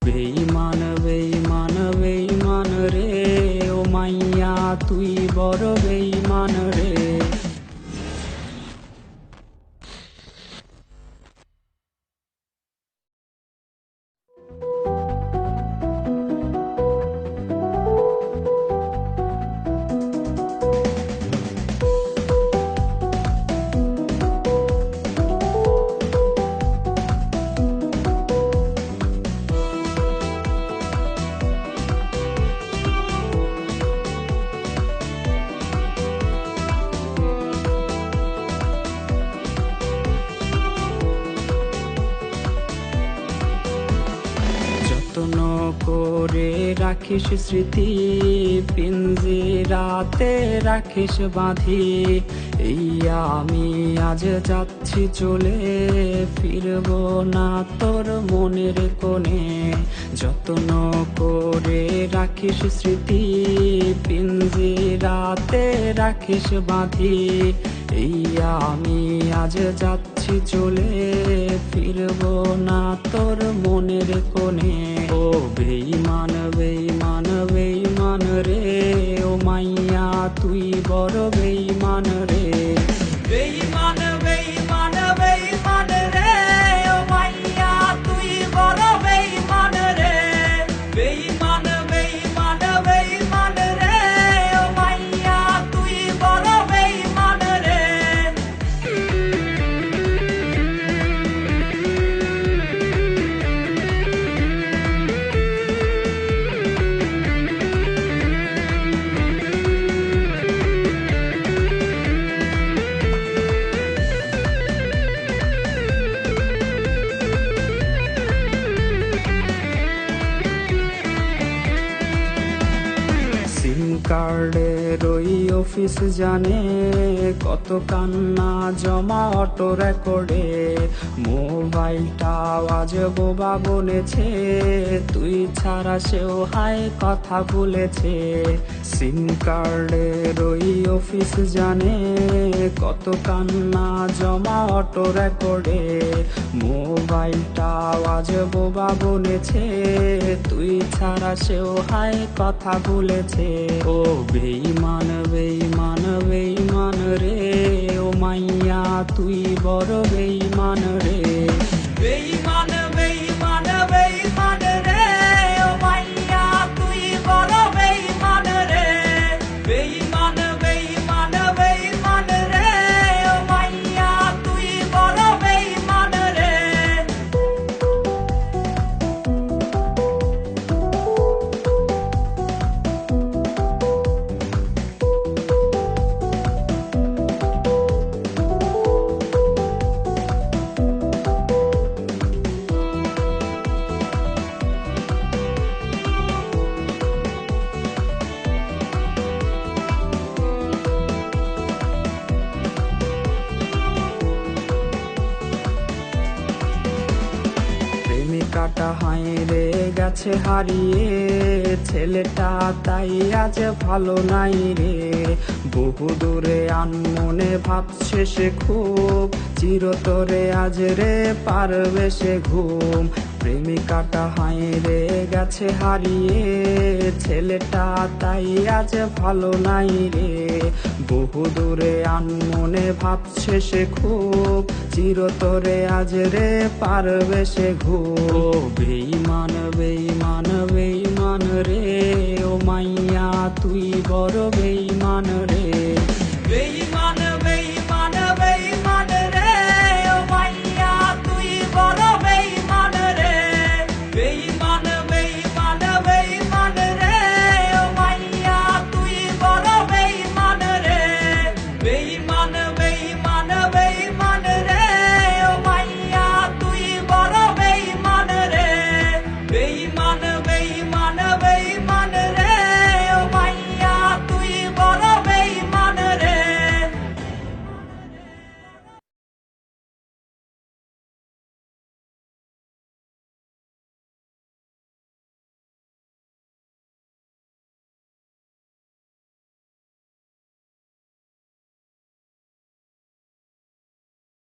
বেঈমান বেঈমান বেঈমান রে, ও মাইয়া তুই বড় বেঈমান রে। যত্ন করে রাখিস স্মৃতি, পিঞ্জিরাতে রাখিস বাঁধি। এই আমি আজ যাচ্ছি চলে, ফিরব না তোর মনের কোণে। যত্ন করে রাখিস স্মৃতি, পিঞ্জিরাতে রাখিস বাঁধি। এই আমি আজ যাচ্ছি চলে, ফিরব না তোর মনের কোণে। ও বেঈমান বেঈমান বেঈমান রে, ও মাইয়া তুই বড় বেঈমান রে। বেঈমান বেঈমান বেঈমান রে, ও মাইয়া তুই বড় বেঈমান রে। বেঈমান বেঈমান বেঈমান রে, ও মাইয়া তুই বড় বেঈমান রে। সিম কার্ডের ওই অফিস জানে, কত কান্না জমা অটো রেকর্ডে। মোবাইলটা আজ বোবা বলেছে, তুই ছাড়া সেও হায় কথা বলেছে। সিম কার্ডের ওই অফিস জানে, কত কান্না জমা অটো রেকর্ডে। মোবাইলটা আজ বোবা বলেছে, তুই ছাড়া সেও হায় কথা বলেছে। ও বেঈমান বেঈমান বেঈমান রে, ও মাইয়া তুই বড় বেঈমান রে। বেঈমান বেঈমান বেঈমান রে, ও মাইয়া তুই বড় বেঈমান রে। বেঈমান বেঈমান বেঈমান রে, ও মাইয়া তুই বড় বেঈমান রে। প্রেমিকাটা হাইরে গেছে হারিয়ে, ছেলেটা তাই আজ ভালো নাই রে। বহু দূরে আনমনে ভাবছে সে খুব, চিরতরে আজ রে পারবে সে ঘুম। প্রেমিকাটা হাইরে গেছে হারিয়ে, ছেলেটা তাই আজ ভালো নাই রে। বহু দূরে আনমনে ভাবছে সে খুব, চিরতরে আজ রে পারবে সে ঘুম। ও বেঈমান বেঈমান বেঈমান রে, ও মাইয়া তুই বড় বেঈমান